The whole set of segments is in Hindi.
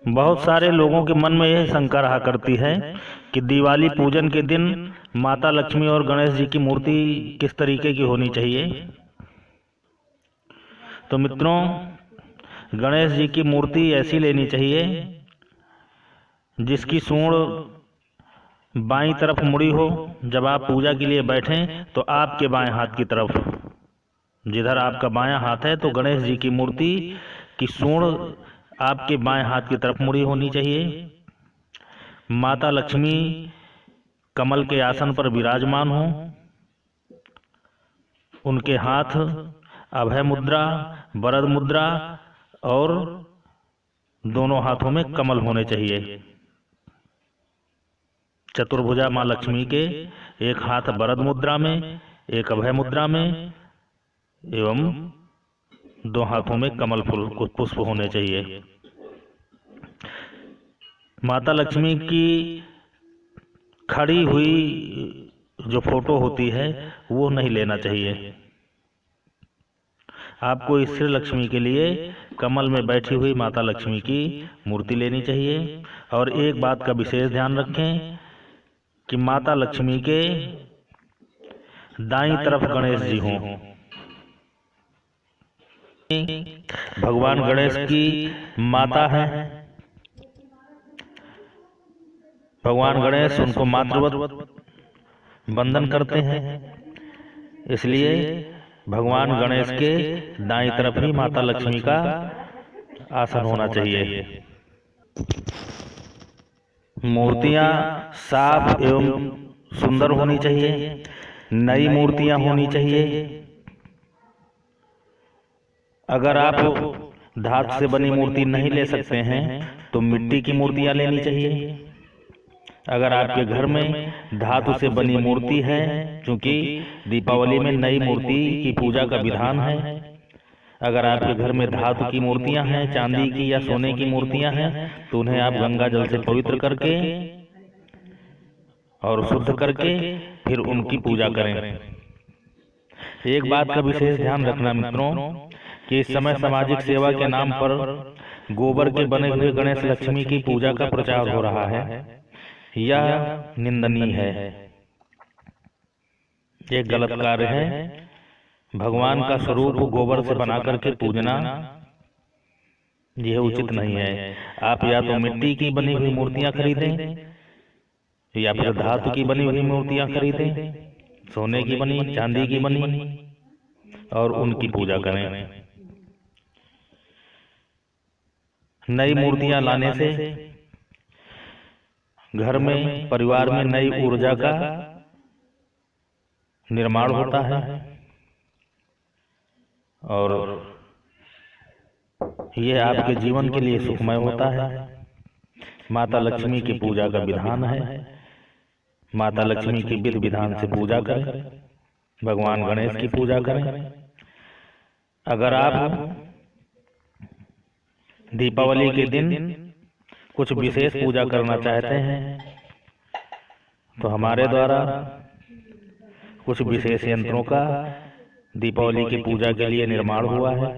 बहुत सारे लोगों के मन में यह शंका रहा करती है कि दिवाली पूजन के दिन माता लक्ष्मी और गणेश जी की मूर्ति किस तरीके की होनी चाहिए। तो मित्रों, गणेश जी की मूर्ति ऐसी लेनी चाहिए जिसकी सूंड बाईं तरफ मुड़ी हो। जब आप पूजा के लिए बैठें तो आपके बाएं हाथ की तरफ, जिधर आपका बायां हाथ है, तो गणेश जी की मूर्ति की सूंड आपके बाएं हाथ की तरफ मुड़ी होनी चाहिए। माता लक्ष्मी कमल के आसन पर विराजमान हो, उनके हाथ अभय मुद्रा, वरद मुद्रा और दोनों हाथों में कमल होने चाहिए। चतुर्भुजा माँ लक्ष्मी के एक हाथ वरद मुद्रा में, एक अभय मुद्रा में एवं दो हाथों में कमल फूल पुष्प होने चाहिए। माता लक्ष्मी की खड़ी हुई जो फोटो होती है वो नहीं लेना चाहिए। आपको स्त्री लक्ष्मी के लिए कमल में बैठी हुई माता लक्ष्मी की मूर्ति लेनी चाहिए। और एक बात का विशेष ध्यान रखें कि माता लक्ष्मी के दाईं तरफ गणेश जी हों। भगवान गणेश की माता है, भगवान गणेश उनको मातृवत वंदन करते हैं, इसलिए भगवान गणेश के दाईं तरफ ही माता लक्ष्मी का आसन होना चाहिए। मूर्तियां साफ एवं सुंदर होनी चाहिए, नई मूर्तियां होनी चाहिए। अगर आप धातु से बनी मूर्ति नहीं ले सकते हैं तो मिट्टी की मूर्तियां लेनी चाहिए। अगर आपके घर में धातु से बनी मूर्ति है, क्योंकि दीपावली में नई मूर्ति की पूजा का विधान है, अगर आपके घर में धातु की मूर्तियां हैं, चांदी की या सोने की मूर्तियां हैं, तो उन्हें आप गंगा जल से पवित्र करके और शुद्ध करके फिर उनकी पूजा करें। एक बात का विशेष ध्यान रखना मित्रों कि इस समय सामाजिक सेवा के नाम पर गोबर के बने हुए गणेश लक्ष्मी की पूजा का प्रचार हो रहा है। यह निंदनीय है, एक गलत कार्य है। भगवान का स्वरूप गोबर से बना करके पूजना यह उचित नहीं है। आप या तो मिट्टी की बनी हुई मूर्तियां खरीदें या फिर धातु की बनी हुई मूर्तियां खरीदें, सोने की बनी, चांदी की बनी, और उनकी पूजा करें। नई मूर्तियां लाने से घर में, परिवार में नई ऊर्जा का निर्माण होता है और यह आपके जीवन के लिए सुखमय होता है। माता लक्ष्मी की पूजा का विधान है, माता लक्ष्मी की विधि विधान से पूजा करें, भगवान गणेश की पूजा करें। अगर आप दीपावली के दिन कुछ विशेष पूजा करना चाहते हैं तो हमारे द्वारा कुछ विशेष यंत्रों का दीपावली की पूजा के लिए निर्माण हुआ है।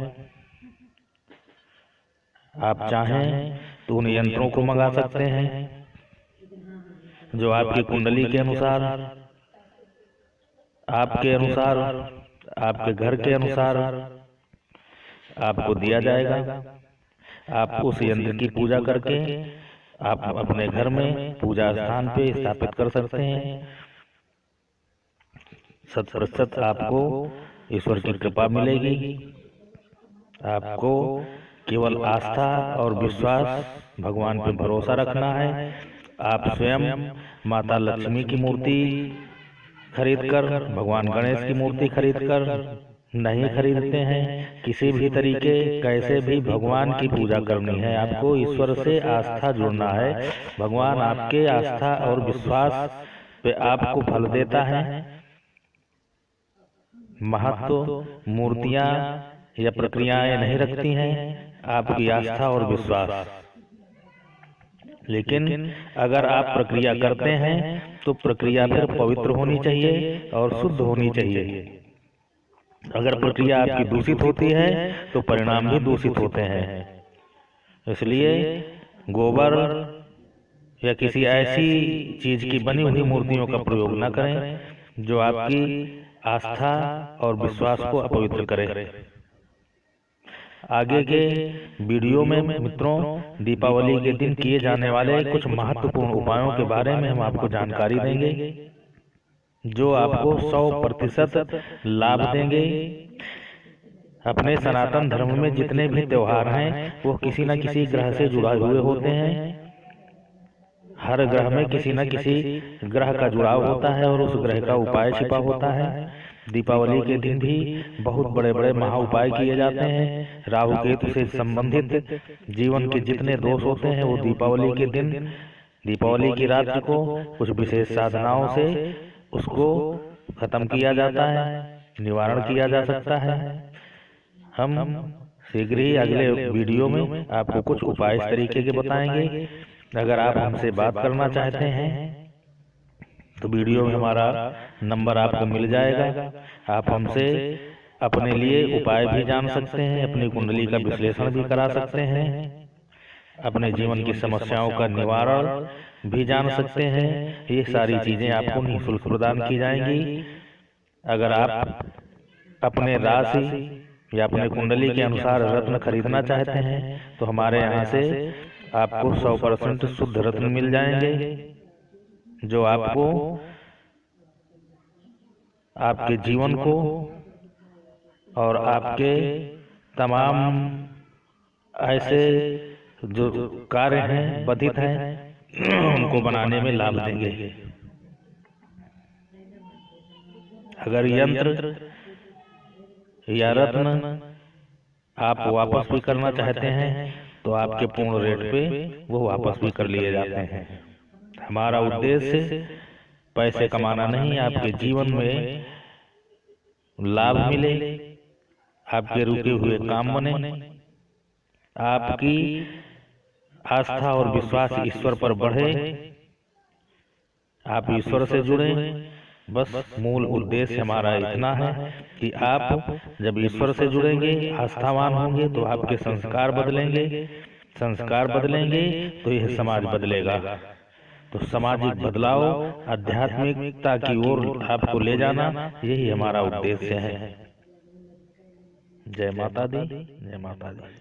आप चाहें तो उन यंत्रों को मंगा सकते हैं जो आपकी कुंडली के अनुसार, आपके अनुसार, आपके घर के अनुसार आपको दिया जाएगा। आप उस यंत्र की पूजा करके आप अपने घर में पूजा स्थान पे स्थापित कर सकते हैं। 100% आपको ईश्वर की कृपा मिलेगी। आपको केवल आस्था और विश्वास, भगवान पे भरोसा रखना है। आप स्वयं माता लक्ष्मी की मूर्ति खरीदकर, भगवान गणेश की मूर्ति खरीदकर नहीं खरीदते हैं, किसी भी तरीके कैसे भी भगवान की पूजा करनी है। आपको ईश्वर से आस्था जुड़ना है। भगवान आपके आस्था और विश्वास पे आपको फल देता है। महत्व मूर्तियां या प्रक्रियाएं नहीं रखती हैं, आपकी आस्था और विश्वास। लेकिन अगर आप प्रक्रिया करते हैं तो प्रक्रिया फिर पवित्र होनी चाहिए और शुद्ध होनी चाहिए। अगर प्रक्रिया आपकी दूषित होती है तो परिणाम भी दूषित होते हैं। इसलिए गोबर या किसी ऐसी चीज की बनी हुई मूर्तियों का प्रयोग न करें जो आपकी आस्था और विश्वास को अपवित्र करे। आगे के वीडियो में मित्रों दीपावली के दिन किए जाने वाले कुछ महत्वपूर्ण उपायों के बारे में हम आपको जानकारी देंगे जो आपको 100% लाभ देंगे। अपने सनातन धर्म में जितने भी त्योहार हैं वो किसी न किसी ग्रह से जुड़े हुए होते हैं। हर ग्रह में किसी न किसी ग्रह का जुड़ाव होता है और उस ग्रह का उपाय छिपा होता है। दीपावली के दिन भी बहुत बड़े बड़े महा उपाय किए जाते हैं। राहु केतु से संबंधित जीवन के जितने दोष होते हैं वो दीपावली के दिन, दीपावली की रात को कुछ विशेष साधनाओं से उसको खत्म किया जाता है, निवारण किया जा सकता है। हम शीघ्र ही अगले वीडियो में आपको कुछ उपाय इस तरीके के बताएंगे। अगर आप हमसे बात करना चाहते हैं तो वीडियो में हमारा नंबर आपको मिल जाएगा। आप हमसे अपने लिए उपाय भी जान सकते हैं, अपनी कुंडली का विश्लेषण भी करा सकते हैं, अपने जीवन की समस्याओं का निवारण भी जान सकते हैं। ये सारी चीजें आपको निःशुल्क प्रदान की जाएंगी। अगर आप अपने राशि या अपने कुंडली के अनुसार रत्न खरीदना चाहते हैं तो हमारे यहाँ से आपको 100% शुद्ध रत्न मिल जाएंगे जो आपको आपके जीवन को और आपके तमाम ऐसे जो कार्य हैं बाधित हैं उनको बनाने में लाभ देंगे। अगर यंत्र या रत्न आप वापस भी करना चाहते हैं तो आपके पूर्ण रेट पे वो वापस भी कर लिए जाते हैं। हमारा उद्देश्य पैसे कमाना नहीं, आपके जीवन में लाभ मिले, आपके रुके हुए काम बने, आपकी आस्था और विश्वास ईश्वर पर बढ़े, आप ईश्वर से जुड़े। बस मूल उद्देश्य हमारा इतना है कि आप जब ईश्वर से जुड़ेंगे, आस्थावान होंगे तो आपके संस्कार बदलेंगे, संस्कार बदलेंगे तो यह समाज बदलेगा। तो सामाजिक बदलाव, आध्यात्मिकता की ओर आपको ले जाना, यही हमारा उद्देश्य है। जय माता दी, जय माता दी।